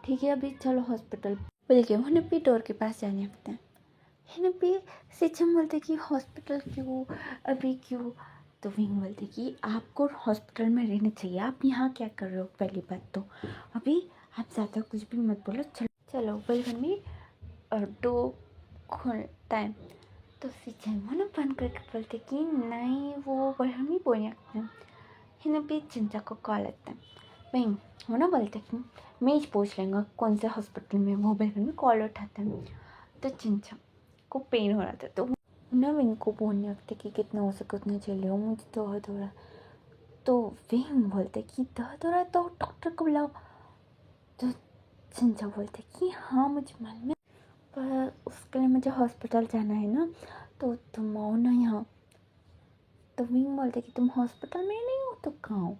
ठीक है अभी चलो हॉस्पिटल। बोल के वो भी डोर के पास जाने लगते हैं। है भी सिचन बोलते कि हॉस्पिटल क्यों, अभी क्यों। तो विंग बोलते कि आपको हॉस्पिटल में रहना चाहिए, आप यहाँ क्या कर रहे हो। पहली बात तो अभी आप ज़्यादा कुछ भी मत बोलो, चलो बलगन में डो खोलता है। तो सिचन वो ना बंद करके बोलते कि नहीं वो बलगन में बोलने लगते हैं। है भी चिंचा को कॉल आता है। विंग वो ना बोलते कि मैं ही पूछ लेंगे कौन से हॉस्पिटल में। वो बलगन में कॉल उठाता है। तो चिंचा को पेन हो रहा था तो ना विंग को बोलने लगते कि कितना हो सके उतना चले, मुझे दर्द हो रहा। तो विंग बोलते कि दर्द हो रहा तो डॉक्टर को बुलाओ। तो चिंचा बोलते कि हाँ मुझे मालूम है, पर उसके लिए मुझे हॉस्पिटल जाना है ना, तो तुम आओ ना यहाँ। तो विंग बोलते कि तुम हॉस्पिटल में नहीं हो तो कहाँ हो।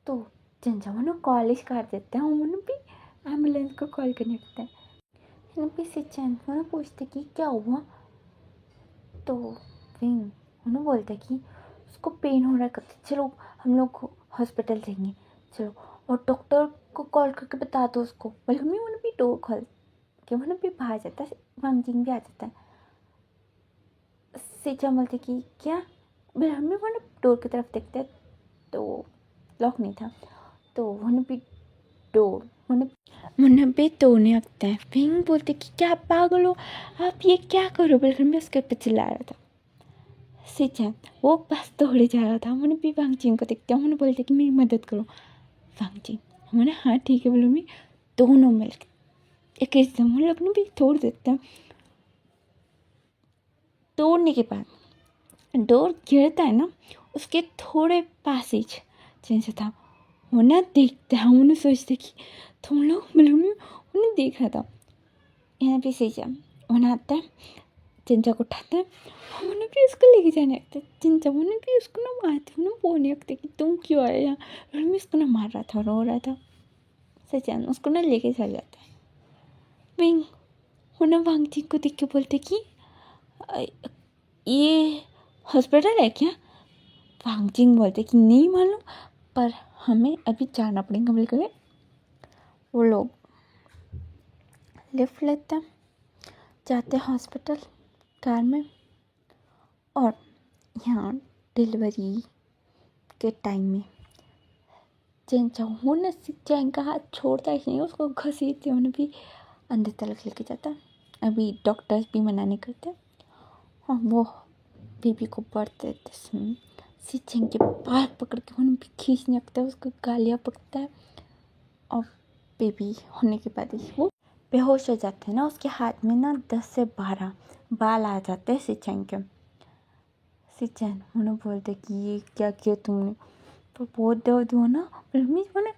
तो चिंचा वो कॉलेज कर देते हैं, उन्होंने भी एम्बुलेंस को कॉल करने लगता है। भी सिचन वो पूछते कि क्या हुआ। तो विंग उन्होंने बोलते कि उसको पेन हो रहा है कब से, चलो हम लोग हॉस्पिटल जाएंगे चलो। और डॉक्टर को कॉल करके बता दो उसको। बल्कि उन्होंने भी डोर खोल के उन्होंने भी बाहर जाता है, वांगचिंग भी आ जाता है। सिचा बोलते कि क्या, हमें वो डोर की तरफ देखते हैं तो लॉक नहीं था। तो उन्होंने भी डोर मुन्ना भी तोड़ने लगता है। विंग बोलते कि क्या आप पागल हो, आप ये क्या करो। बल्कि मैं उसके ऊपर चिल्ला रहा था। सिचन वो बस तोड़े जा रहा था। मैंने भी वांगचिंग को देखते हैं, मैंने बोलते कि मेरी मदद करो। वांगचिंग मैंने हाँ ठीक है बोलो, मैं दोनों मिल एक हम लोग ने भी तोड़ देते हैं। तोड़ने के बाद डोर गिरता है ना, उसके थोड़े पास ही जिनसे था वो ना देखते हैं, उन्हें सोचते कि तुम लोग मिलो में उन्हें देख रहा था। यहाँ पे सही उन्हें आता है, चिंचा को उठाते हैं, उन्हें भी उसको लेके जाने लगते हैं। चिंचा उन्हें भी उसको ना मारते, उन्हें बोलने लगते कि तुम क्यों आए यहाँ। मैं उसको ना मार रहा था, रो रहा था। सचिन उसको ना लेके चल जाता है। विंग उन्हें वांगचिंग को देख के बोलते कि ये हॉस्पिटल है क्या। वांगचिंग बोलते कि नहीं मालूम, पर हमें अभी जाना पड़ेगा। बिल्कुल वो लोग लिफ्ट लेते हैं, जाते हैं हॉस्पिटल। कार में। और यहाँ डिलीवरी के टाइम में चेंचाओ ने चैन का हाथ छोड़ता ही नहीं, उसको घसीटते उन्हें भी अंदर तक लेके जाता। अभी डॉक्टर्स भी मना नहीं करते और वो बेबी को बढ़ते देते समय सिचेंग के पैर पकड़ के उन्हें भी खींचने लगता है, उसको गालियाँ पकता है। और बेबी होने के बाद ही वो बेहोश हो जाते हैं ना, उसके हाथ में ना 10 से 12 बाल आ जाते हैं सिचेंग के। सिचेंग उन्हें बोलते कि ये क्या किया तुमने, तो बहुत दर्द हुआ ना। मम्मी मैंने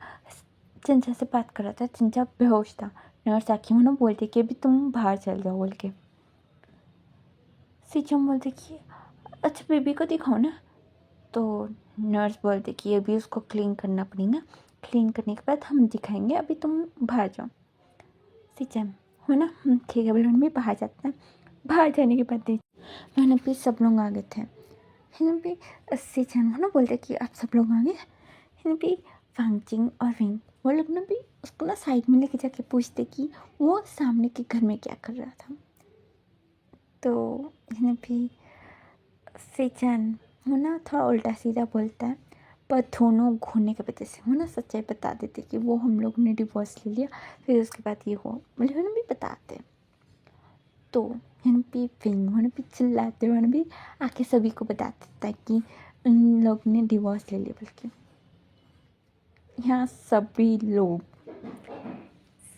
चिंचा से बात कर रहा था, चिंचा बेहोश था। नर्स आके उन्हें बोलते कि अभी तुम बाहर चल जाओ बोल के। सिचेंग बोलते कि अच्छा बेबी को दिखाओ ना। तो नर्स बोलते कि अभी उसको क्लीन करना पड़ेगा, क्लीन करने के बाद हम दिखाएंगे, अभी तुम बाहर जाओ। सिचेंग हो ना, ठीक है बोले, भी बाहर जाते हैं। बाहर जाने के बाद मैंने भी सब लोग आ गए थे। हिन भी सिचेंग हो ना बोलते कि आप सब लोग आ गए। हिन भी फांगचिंग और विंग वो लोग ना भी उसको ना साइड में लेके जाके पूछते कि वो सामने के घर में क्या कर रहा था। तो हिन भी सिचेंग वो ना थोड़ा उल्टा सीधा बोलता है, पर दोनों घूरने की वजह से वो ना सच्चाई बता देते कि वो हम लोग ने डिवोर्स ले लिया, फिर उसके बाद ये हो मतलब उन्हें भी बताते। तो उन्हें भी विंग उन्हें भी चिल्लाते उन्हें भी आके सभी को बता देता है कि उन लोग ने डिवोर्स ले लिया। बल्कि यहाँ सभी लोग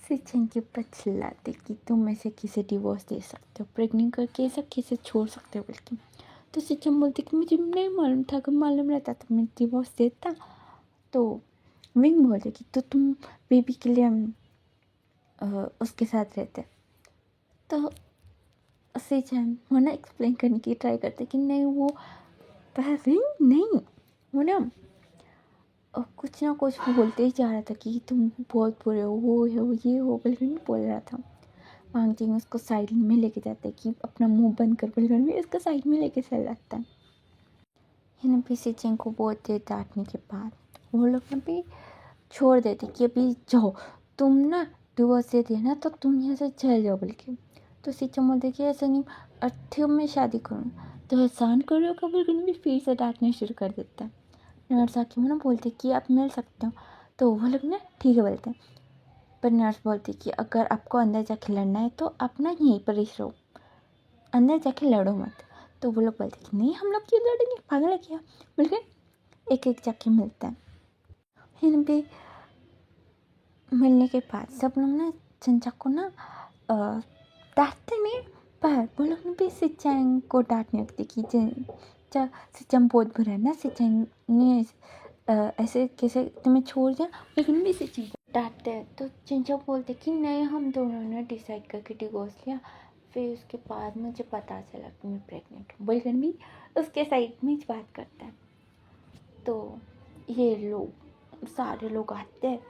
सिचेंग के ऊपर चिल्लाते कि तुम ऐसे किसे डिवोर्स दे सकते हो, प्रेग्नेंट करके ऐसा किसे छोड़ सकते हो। बल्कि तो सिचेंग बोलती कि मुझे नहीं मालूम था, अगर मालूम रहता तो मैं डिवोर्स देता। तो विंग बोलते कि तो तुम बेबी के लिए उसके साथ रहते। तो सिचेंग वो ना एक्सप्लेन करने की ट्राई करते कि नहीं वो विंग नहीं, वो ना कुछ ना कुछ बोलते ही जा रहा था कि तुम बहुत बुरे हो, वो है वो ये हो, बल्कि भी बोल रहा था। वांगजिंग उसको साइड में लेके जाता है कि अपना मुंह बंद कर, बल्कि भी उसको साइड में लेके चल जाता है। हिन भी सिचेंग को बहुत देर डांटने के बाद वो लोग ना भी छोड़ देते कि अभी जाओ, तुम ना डिवोर्स दे दिया ना तो तुम यहाँ से चल जाओ। बल्कि तो सिचेंग बोलते कि ऐसा नहीं, अर्थियों में शादी करूँ तो एहसान कर रहे हो का, बल्कि भी फिर से डांटने शुरू कर देता है। नर्स आके ना बोलते कि आप मिल सकते हो। तो वो लोग ना ठीक है बोलते हैं, पर नर्स बोलती कि अगर आपको अंदर जाके लड़ना है तो आप ना यहीं पर ही रहो, अंदर जाके लड़ो मत। तो वो लोग बोलते कि नहीं हम लोग क्यों लड़ेंगे, पागल है क्या। बल्कि एक एक जाके मिलता है। फिर भी मिलने के बाद सब लोग ना चंचा को ना डांटते नहीं, पर वो लोग भी सिचेंग को डांटने लगते कि सिचेंग बहुत बुरा है ना, सिचेंग ने ऐसे कैसे तुम्हें छोड़ दिया। लेकिन भी सिचेंग को डांटते हैं। तो चिंचा बोलते कि नहीं हम दोनों ने डिसाइड करके डिवोर्स लिया, फिर उसके बाद मुझे पता चला कि मैं प्रेग्नेंट हूँ। बल्कि भी उसके साइड में बात करता है। तो ये लोग सारे लोग आते हैं।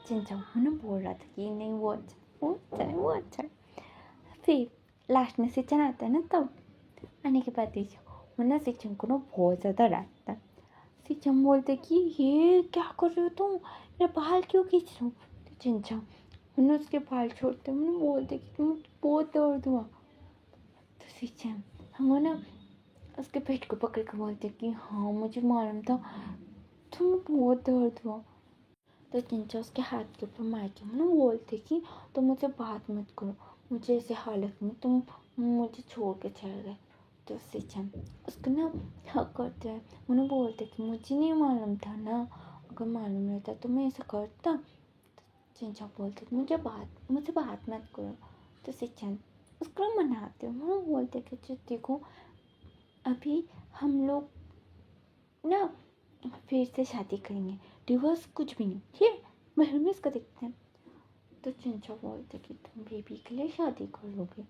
चिंचा ने बोल रहा था कि नहीं वो अच्छा वो अच्छा है वो अच्छा है। फिर लास्ट में सिचन आता है ना, तब आने के बाद वो ना सिचन को ना बहुत ज़्यादा डांटता है। सिचन बोलते कि ये क्या कर रहे हो तुम, मेरे बाल क्यों खींच रहे हो। तो चिंचा उन्हें उसके बाल छोड़ते उन्हें बोलते कि तुम बहुत दर्द हुआ। तो सिचन हम ना उसके पेट को पकड़ के बोलते कि हाँ मुझे मालूम था, तुम बहुत दर्द हुआ। तो चिंचा उसके हाथ के ऊपर मार के ना बोलते कि तुम मुझे बात मत करो, मुझे ऐसे हालत में तुम मुझे छोड़ के चल गए। तो सिचन उसको ना हक करते हैं, उन्हें बोलते कि मुझे नहीं मालूम था ना, अगर मालूम रहता तो मैं ऐसा करता। तो चिंचा बोलते मुझे बात मत करो। तो सिचन उसको मनाते हैं, वो बोलते कि देखो अभी हम लोग ना फिर से शादी करेंगे, डिवोर्स कुछ भी नहीं, ठीक है महल में इसका देखते हैं। तो चिंचा बोलते कि तुम बेबी के लिए शादी कर लोगे।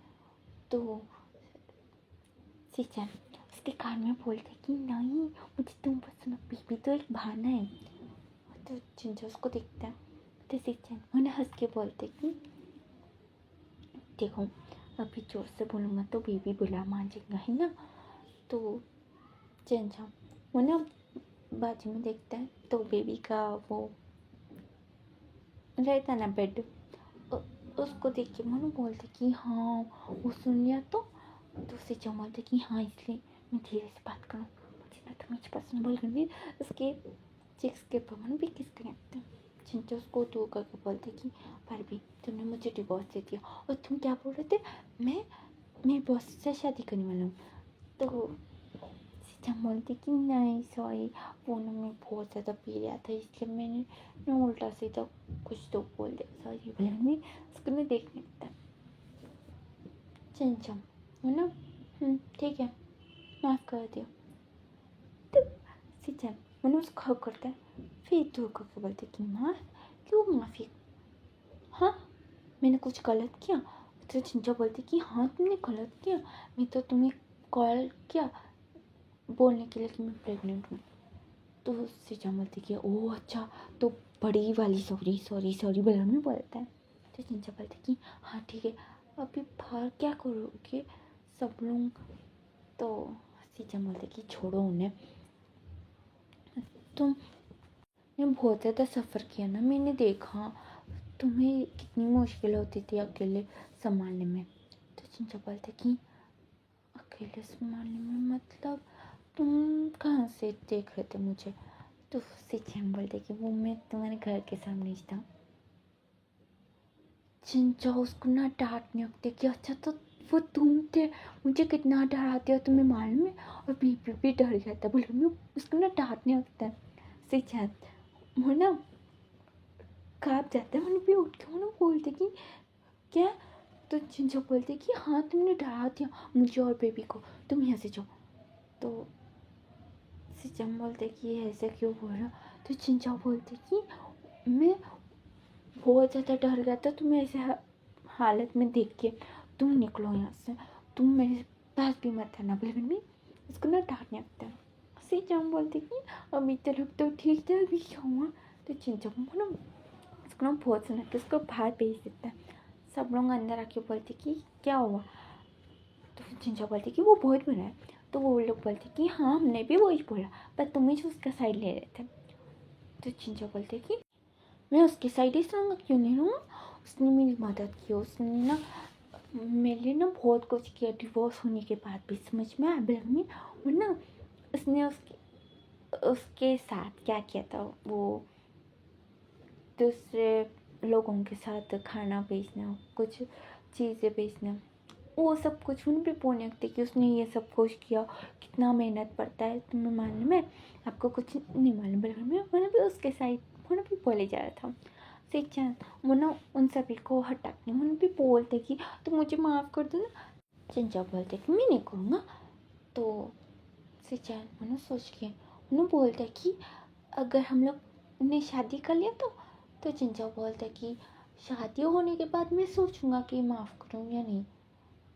तो सिचन उसके कान में बोलते कि नहीं मुझे तुम पसंद, बेबी तो एक बहाना है। तो चिंचा उसको देखता है। तो सिचन उन्हें हंस के बोलते कि देखो अभी जोर से बोलूँगा तो बेबी बुला मान जाएगा है ना। तो चिंचा वो ना बाजू में देखता है तो बेबी का वो रहता ना बेड, उसको देख के मनु बोलते कि हाँ वो सुन लिया तो तो उससे जो बोलते कि हाँ इसलिए मैं धीरे से बात करूँ, मुझे ना तुम्हें पसंद बोल कर भी उसके चिक्स के पवन भी किस करते हैं। चिंता उसको दूर करके बोलते कि पर भी तुमने मुझे डिवोर्स दे दिया और तुम क्या बोल रहे थे, मैं बॉस से शादी करने वाला हूँ। तो सिचम बोलती कि नहीं सॉरी, वो ना मैं बहुत ज़्यादा पी रहा था इसलिए मैंने ना उल्टा सीधा कुछ तो बोल दिया, सॉरी बोले मैं उसको नहीं देखने लगता। चिंचम है ना, ठीक है माफ़ कर दिया। तो सिचम मैंने उसको हक करता है, फिर दूर करके बोलते कि माँ क्यों माफ़ी, हाँ मैंने कुछ गलत किया। तो चिंचा बोलती कि हाँ तुमने गलत किया, मैं तो तुम्हें कॉल किया बोलने के लिए कि मैं प्रेग्नेंट हूँ। तो सिचा बोलती कि ओह अच्छा, तो बड़ी वाली सॉरी सॉरी सॉरी बोला में बोलता है। तो चिंचा बोलती कि हाँ ठीक है, अभी बाहर क्या करोगे सब लोग। तो सिचा बोलते कि छोड़ो उन्हें, तुमने बहुत ज़्यादा सफ़र किया ना, मैंने देखा तुम्हें कितनी मुश्किल होती थी अकेले संभालने में। तो चिंचा बोलते कि अकेले संभालने में मतलब तुम कहाँ से देख रहे थे मुझे। तो सिचम बोलते कि वो मैं तुम्हारे घर के सामने ही था। चिंचा उसको ना डांटने लगते कि अच्छा तो वो तुम थे, मुझे कितना डराते हो तुम्हें मालूम है, और बीपी भी डर गया था बोले मैं उसको ना डांटने लगता है। सिचम वो ना काँप जाता है, मैंने भी उठ के वो ना बोलते कि क्या। तो चिंचा बोलते कि हाँ तुमने डरा दिया मुझे और बेबी को, तुम यहाँ से जाओ। तो सिचम बोलते कि ऐसे क्यों बोल रहा। तो चिंचा बोलते कि मैं बहुत ज़्यादा डर गया था तुम्हें ऐसे हालत में देख के, तुम निकलो यहाँ से, तुम मेरे पास भी मत आना। बिल्कुल भी उसको ना डांटने लगता है। सिचम बोलते कि अभी तक तो ठीक था, अभी क्या हुआ। तो चिंचा को ना उसको ना बहुत सुना कि उसको बाहर भेज देता है। सब लोग अंदर आके बोलते कि क्या हुआ। तो चिंचा बोलती कि वो बहुत बुरा है। तो वो लोग बोलते कि हाँ हमने भी वही बोला, पर तुम ही जो उसका साइड ले रहे थे। तो चिंचा बोलते कि मैं उसकी साइड ही रहूँगा, क्यों नहीं रहूँगा, उसने मेरी मदद की, उसने ना मेरे लिए ना बहुत कुछ किया। डिवोर्स होने के बाद भी समझ में आया बिल्कुल। और ना उसने उसके साथ क्या किया था, वो दूसरे लोगों के साथ खाना बेचना, कुछ चीज़ें बेचना, वो सब कुछ उन पे बोलने लगते कि उसने ये सब कुछ किया, कितना मेहनत पड़ता है तुम्हें मालूम है, आपको कुछ नहीं मालूम। बल्कि मैंने भी उसके साइड मैंने भी बोले जा रहा था। सिचन वो ना उन सभी को हटा के मैंने भी बोलते कि तो मुझे माफ़ कर दो ना। चिंचा बोलते कि मैं नहीं करूँगा। तो सिचन मैंने सोच के उन्हें बोलते कि अगर हम लोग ने शादी कर लिया तो चिंचा बोलते कि शादी होने के बाद मैं सोचूंगा कि माफ़ करूँ या नहीं।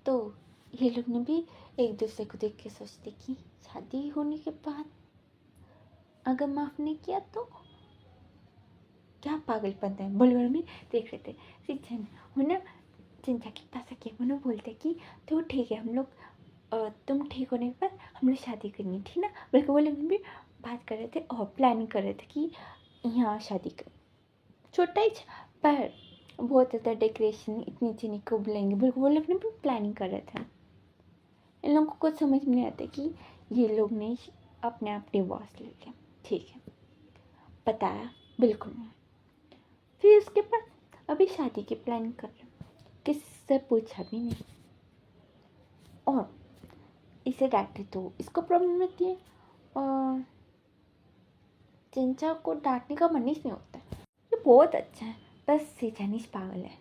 तो ये लोग ने भी एक दूसरे को देख के सोचते कि शादी होने के बाद अगर माफ़ नहीं किया तो क्या पागलपन है। बलवर में देख रहे थे सिचन वो ना चिंचा के पास आके वो बोलते कि तो ठीक है हम लोग तुम ठीक होने के बाद हम लोग शादी करनी थी ना। बल्कि वो लोग भी बात कर रहे थे और प्लानिंग कर रहे थे कि यहाँ शादी कर छोटा ही पर बहुत ज़्यादा डेकोरेशन इतनी चीनी को बुलाएंगे। बल्कि वो लोग ने भी प्लानिंग कर रहे थे। इन लोगों को कुछ समझ में नहीं आता कि ये लोग ने अपने आप डिवोर्स ले लिया। ठीक है बताया बिल्कुल नहीं। फिर उसके बाद अभी शादी की प्लानिंग कर रहे हैं, किससे पूछा भी नहीं, और इसे डांटे तो इसको प्रॉब्लम रहती है, और चिंचा को डांटने का मन ही नहीं होता है। ये बहुत अच्छा है, बस सिचनिश पागल है।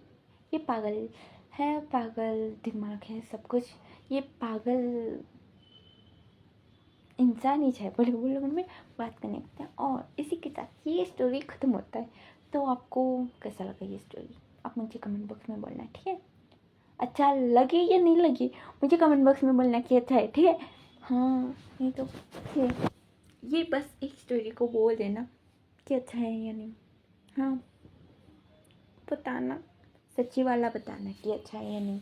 ये पागल है, पागल दिमाग है सब कुछ, ये पागल इंसान ही है। बड़े लोगों में बात करने लगते हैं। और इसी के साथ ये स्टोरी ख़त्म होता है। तो आपको कैसा लगा ये स्टोरी, आप मुझे कमेंट बॉक्स में बोलना, ठीक है। अच्छा लगे या नहीं लगे मुझे कमेंट बॉक्स में बोलना कि अच्छा है, ठीक है। हाँ नहीं तो ठीक, ये बस एक स्टोरी को बोल देना कि अच्छा है या नहीं। हाँ बताना, सच्ची वाला बताना कि अच्छा है या नहीं,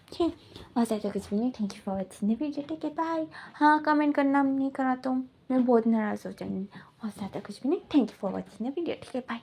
ठीक है। और ज़्यादा कुछ भी नहीं। Thank you for watching the video, take care bye. हाँ कमेंट करना नहीं करा तो मैं बहुत नाराज़ हो जाऊँगी। और ज़्यादा कुछ भी नहीं। Thank you for watching the video, ठीक है बाय।